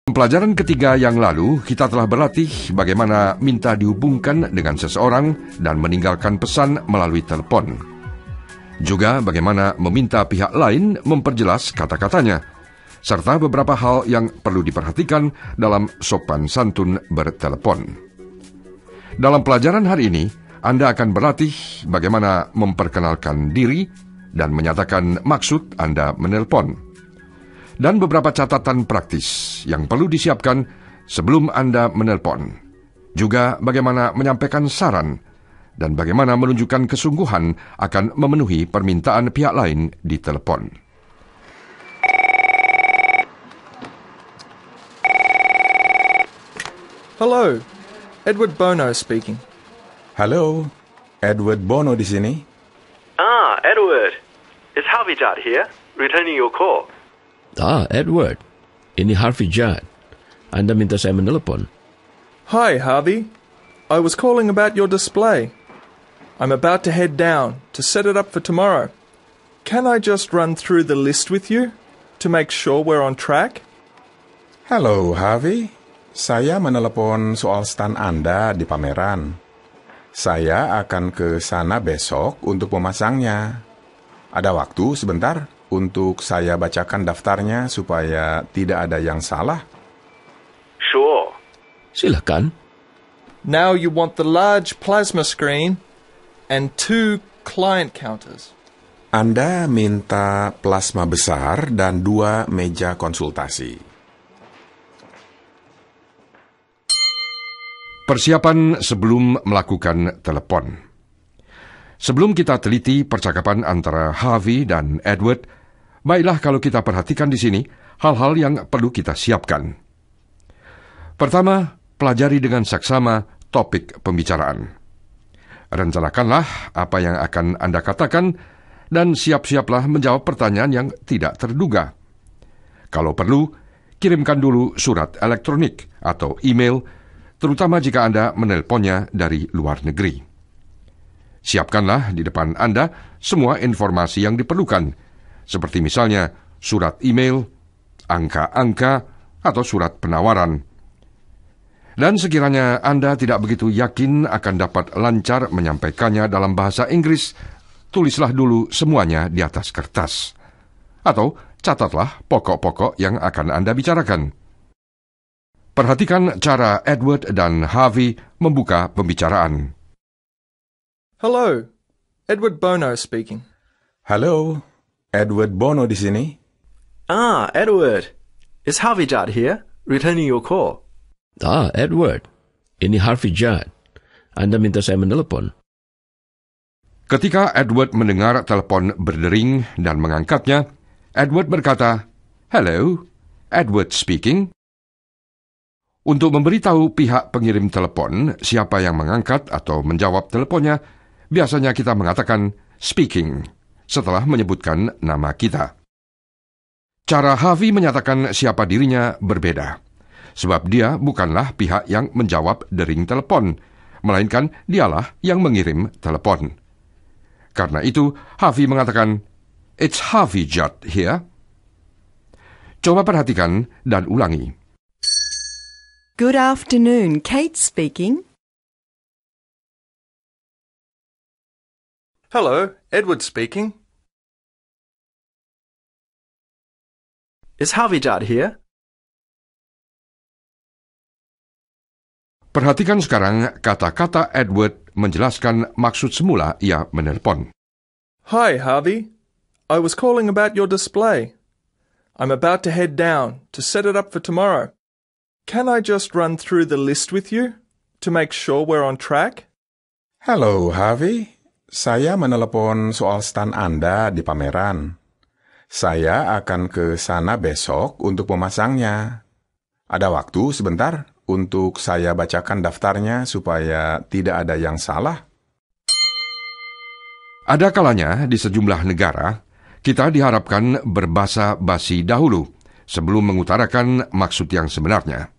Pelajaran ketiga yang lalu, kita telah berlatih bagaimana minta dihubungkan dengan seseorang dan meninggalkan pesan melalui telepon. Juga bagaimana meminta pihak lain memperjelas kata-katanya, serta beberapa hal yang perlu diperhatikan dalam sopan santun bertelepon. Dalam pelajaran hari ini, Anda akan berlatih bagaimana memperkenalkan diri dan menyatakan maksud Anda menelpon. Dan beberapa catatan praktis yang perlu disiapkan sebelum Anda menelpon. Juga bagaimana menyampaikan saran dan bagaimana menunjukkan kesungguhan akan memenuhi permintaan pihak lain di telepon. Hello, Edward Bono speaking. Halo, Edward Bono di sini. Edward. It's Harvey Judd here, returning your call. Edward. Ini Harvey Judd. Anda minta saya menelepon. Hi, Harvey. I was calling about your display. I'm about to head down to set it up for tomorrow. Can I just run through the list with you to make sure we're on track? Halo, Harvey. Saya menelepon soal stand Anda di pameran. Saya akan ke sana besok untuk memasangnya. Ada waktu sebentar untuk saya bacakan daftarnya supaya tidak ada yang salah? Sure. Silakan. Now you want the large plasma screen and 2 client counters. Anda minta plasma besar dan 2 meja konsultasi. Persiapan sebelum melakukan telepon. Sebelum kita teliti percakapan antara Harvey dan Edward, baiklah kalau kita perhatikan di sini hal-hal yang perlu kita siapkan. Pertama, pelajari dengan saksama topik pembicaraan. Rencanakanlah apa yang akan Anda katakan dan siap-siaplah menjawab pertanyaan yang tidak terduga. Kalau perlu, kirimkan dulu surat elektronik atau email, terutama jika Anda menelponnya dari luar negeri. Siapkanlah di depan Anda semua informasi yang diperlukan, seperti misalnya surat email, angka-angka, atau surat penawaran. Dan sekiranya Anda tidak begitu yakin akan dapat lancar menyampaikannya dalam bahasa Inggris, tulislah dulu semuanya di atas kertas. Atau catatlah pokok-pokok yang akan Anda bicarakan. Perhatikan cara Edward dan Harvey membuka pembicaraan. Hello, Edward Bono speaking. Halo, Edward Bono di sini. Edward. It's Harvey Judd here, returning your call. Edward. Ini Harvey Judd. Anda minta saya menelepon. Ketika Edward mendengar telepon berdering dan mengangkatnya, Edward berkata, "Hello, Edward speaking." Untuk memberitahu pihak pengirim telepon siapa yang mengangkat atau menjawab teleponnya, biasanya kita mengatakan speaking setelah menyebutkan nama kita. Cara Harvey menyatakan siapa dirinya berbeda, sebab dia bukanlah pihak yang menjawab dering telepon, melainkan dialah yang mengirim telepon. Karena itu, Harvey mengatakan, "It's Harvey Judd here." Coba perhatikan dan ulangi. Good afternoon, Kate speaking. Hello, Edward speaking. Is Harvey Judd here? Perhatikan sekarang kata-kata Edward menjelaskan maksud semula ia menelpon. Hi, Harvey. I was calling about your display. I'm about to head down to set it up for tomorrow. Can I just run through the list with you to make sure we're on track? Halo, Harvey. Saya menelepon soal stand Anda di pameran. Saya akan ke sana besok untuk memasangnya. Ada waktu sebentar untuk saya bacakan daftarnya supaya tidak ada yang salah? Ada kalanya di sejumlah negara, kita diharapkan berbasa basi dahulu sebelum mengutarakan maksud yang sebenarnya.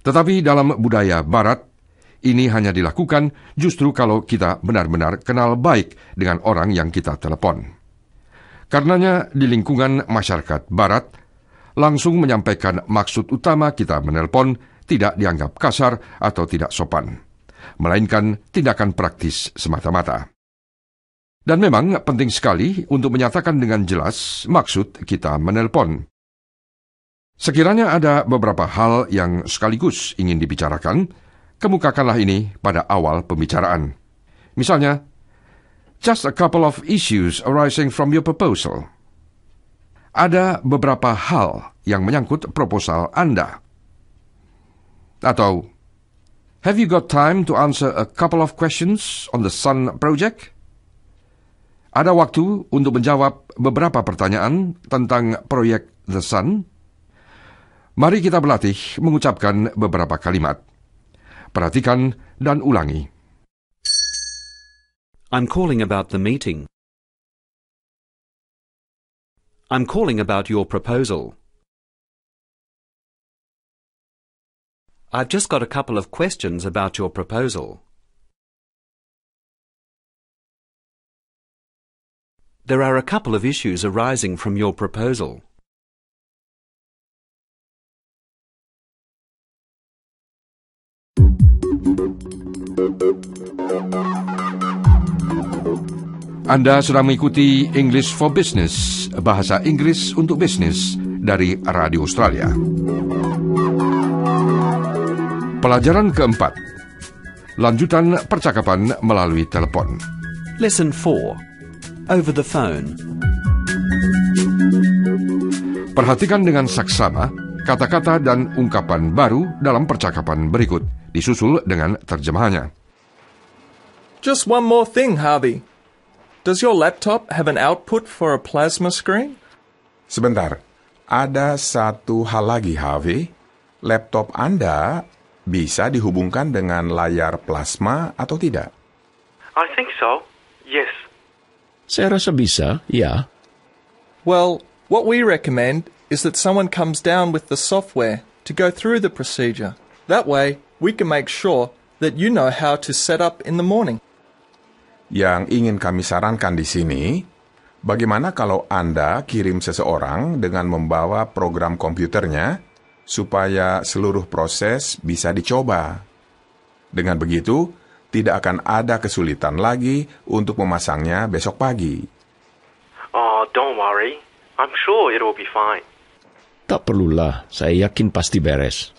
Tetapi dalam budaya Barat, ini hanya dilakukan justru kalau kita benar-benar kenal baik dengan orang yang kita telepon. Karenanya di lingkungan masyarakat Barat, langsung menyampaikan maksud utama kita menelpon tidak dianggap kasar atau tidak sopan, melainkan tindakan praktis semata-mata. Dan memang penting sekali untuk menyatakan dengan jelas maksud kita menelpon. Sekiranya ada beberapa hal yang sekaligus ingin dibicarakan, kemukakanlah ini pada awal pembicaraan. Misalnya, just a couple of issues arising from your proposal. Ada beberapa hal yang menyangkut proposal Anda. Atau, have you got time to answer a couple of questions on the Sun Project? Ada waktu untuk menjawab beberapa pertanyaan tentang proyek The Sun? Mari kita berlatih mengucapkan beberapa kalimat. Perhatikan dan ulangi. I'm calling about the meeting. I'm calling about your proposal. I've just got a couple of questions about your proposal. There are a couple of issues arising from your proposal. Anda sedang mengikuti English for Business, bahasa Inggris untuk bisnis dari Radio Australia. Pelajaran keempat, lanjutan percakapan melalui telepon. Lesson 4. Over the phone. Perhatikan dengan saksama kata-kata dan ungkapan baru dalam percakapan berikut, disusul dengan terjemahannya. Just one more thing, Harvey. Does your laptop have an output for a plasma screen? Sebentar, ada satu hal lagi, Harvey. Laptop Anda bisa dihubungkan dengan layar plasma atau tidak? I think so. Yes. Saya rasa bisa, ya. Well, what we recommend is that someone comes down with the software to go through the procedure. That way, we can make sure that you know how to set up in the morning. Yang ingin kami sarankan di sini, bagaimana kalau Anda kirim seseorang dengan membawa program komputernya supaya seluruh proses bisa dicoba. Dengan begitu, tidak akan ada kesulitan lagi untuk memasangnya besok pagi. Oh, don't worry. I'm sure it'll be fine. Tak perlulah, saya yakin pasti beres.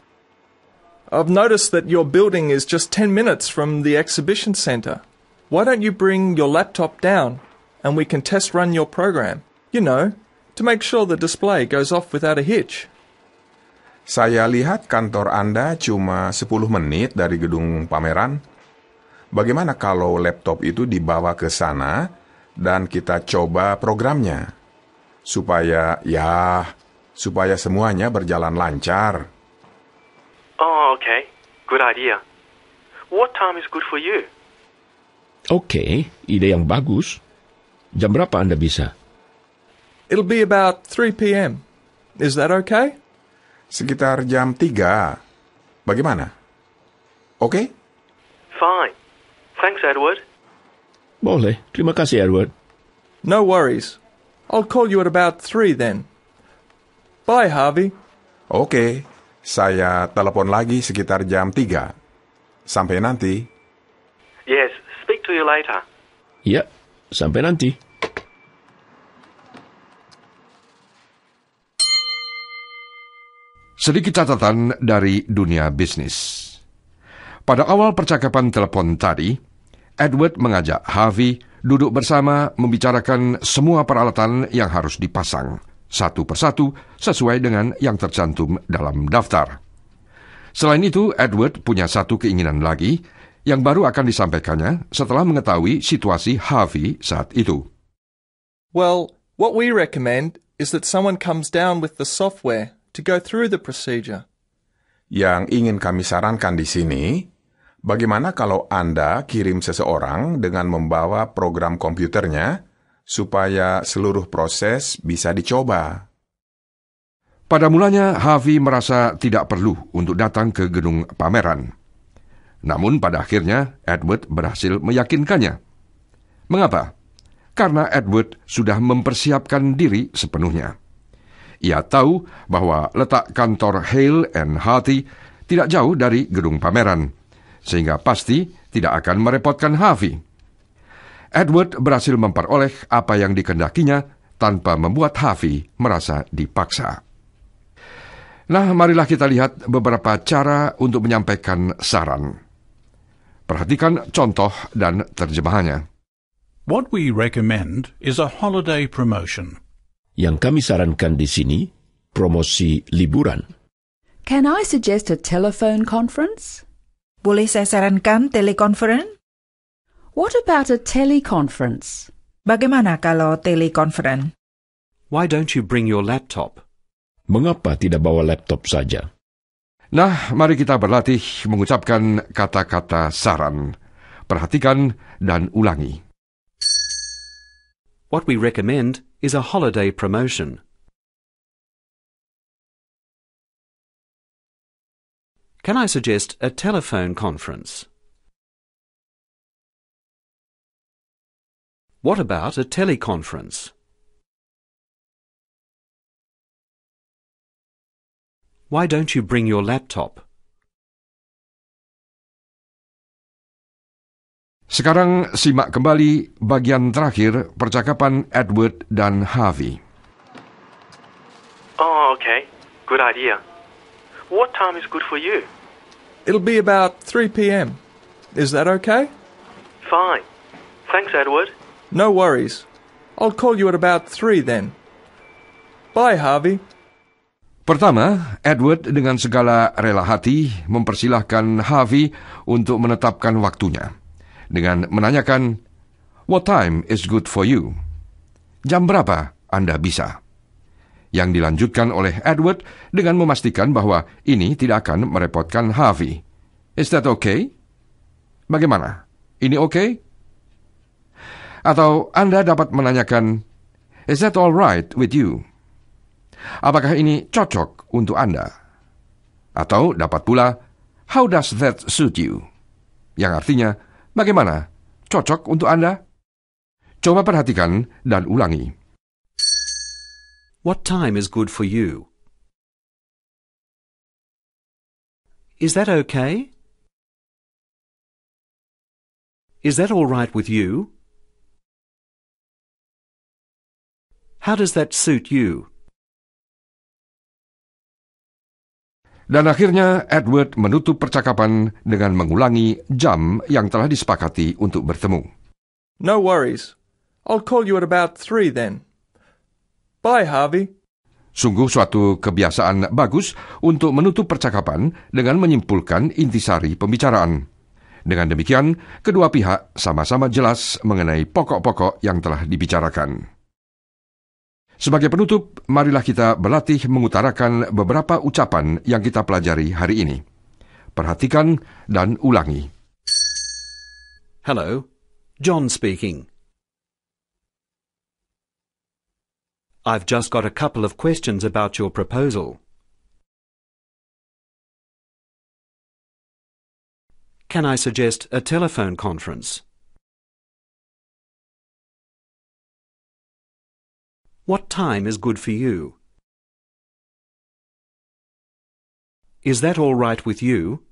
I've noticed that your building is just 10 minutes from the exhibition centre. Why don't you bring your laptop down and we can test run your program? You know, to make sure the display goes off without a hitch. Saya lihat kantor Anda cuma 10 menit dari gedung pameran. Bagaimana kalau laptop itu dibawa ke sana dan kita coba programnya? Supaya semuanya berjalan lancar. Oh, okay. Good idea. What time is good for you? Oke, ide yang bagus. Jam berapa Anda bisa? It'll be about 3 p.m. Is that okay? Sekitar jam 3. Bagaimana? Oke? Fine. Thanks, Edward. Boleh, terima kasih Edward. No worries. I'll call you at about 3 then. Bye, Harvey. Oke, saya telepon lagi sekitar jam 3. Sampai nanti. Yes, speak to you later. Ya, sampai nanti. Sedikit catatan dari dunia bisnis. Pada awal percakapan telepon tadi, Edward mengajak Harvey duduk bersama membicarakan semua peralatan yang harus dipasang, satu persatu sesuai dengan yang tercantum dalam daftar. Selain itu, Edward punya satu keinginan lagi yang baru akan disampaikannya setelah mengetahui situasi Harvey saat itu. Well, what we recommend is that someone comes down with the software to go through the procedure. Yang ingin kami sarankan di sini, bagaimana kalau Anda kirim seseorang dengan membawa program komputernya supaya seluruh proses bisa dicoba? Pada mulanya, Harvey merasa tidak perlu untuk datang ke gedung pameran. Namun pada akhirnya, Edward berhasil meyakinkannya. Mengapa? Karena Edward sudah mempersiapkan diri sepenuhnya. Ia tahu bahwa letak kantor Hale and Hearty tidak jauh dari gedung pameran, sehingga pasti tidak akan merepotkan Harvey. Edward berhasil memperoleh apa yang dikendakinya tanpa membuat Harvey merasa dipaksa. Nah, marilah kita lihat beberapa cara untuk menyampaikan saran. Perhatikan contoh dan terjemahannya. What we recommend is a holiday promotion. Yang kami sarankan di sini, promosi liburan. Can I suggest a telephone conference? Boleh saya sarankan telekonferen? What about a teleconference? Bagaimana kalau telekonferen? Why don't you bring your laptop? Mengapa tidak bawa laptop saja? Nah, mari kita berlatih mengucapkan kata-kata saran. Perhatikan dan ulangi. What we recommend is a holiday promotion. Can I suggest a telephone conference? What about a teleconference? Why don't you bring your laptop? Sekarang simak kembali bagian terakhir percakapan Edward dan Harvey. Oh, okay. Good idea. What time is good for you? It'll be about 3 p.m. Is that okay? Fine. Thanks, Edward. No worries. I'll call you at about 3 then. Bye, Harvey. Pertama, Edward dengan segala rela hati mempersilahkan Harvey untuk menetapkan waktunya dengan menanyakan, "What time is good for you?" Jam berapa Anda bisa? Yang dilanjutkan oleh Edward dengan memastikan bahwa ini tidak akan merepotkan Harvey. Is that okay? Bagaimana? Ini okay? Atau Anda dapat menanyakan, "Is that all right with you?" Apakah ini cocok untuk Anda? Atau dapat pula, "How does that suit you?" Yang artinya, bagaimana? Cocok untuk Anda? Coba perhatikan dan ulangi. What time is good for you? Is that okay? Is that all right with you? How does that suit you? Dan akhirnya Edward menutup percakapan dengan mengulangi jam yang telah disepakati untuk bertemu. No worries. I'll call you at about 3 then. Bye, Harvey. Sungguh suatu kebiasaan bagus untuk menutup percakapan dengan menyimpulkan intisari pembicaraan. Dengan demikian, kedua pihak sama-sama jelas mengenai pokok-pokok yang telah dibicarakan. Sebagai penutup, marilah kita berlatih mengutarakan beberapa ucapan yang kita pelajari hari ini. Perhatikan dan ulangi. Hello, John speaking. I've just got a couple of questions about your proposal. Can I suggest a telephone conference? What time is good for you? Is that all right with you?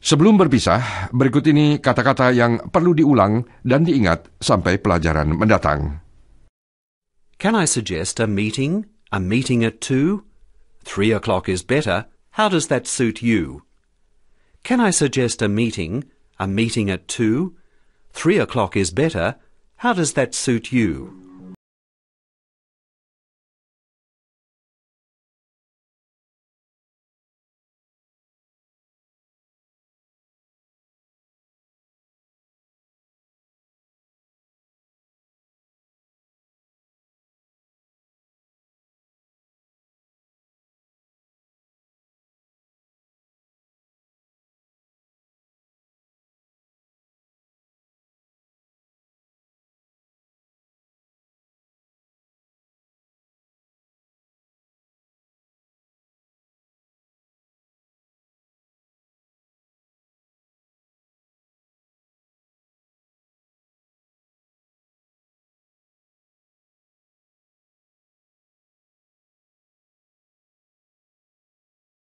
Sebelum berpisah, berikut ini kata-kata yang perlu diulang dan diingat sampai pelajaran mendatang. Can I suggest a meeting? A meeting at 2? 3 o'clock is better. How does that suit you? Can I suggest a meeting? A meeting at 2? 3 o'clock is better. How does that suit you?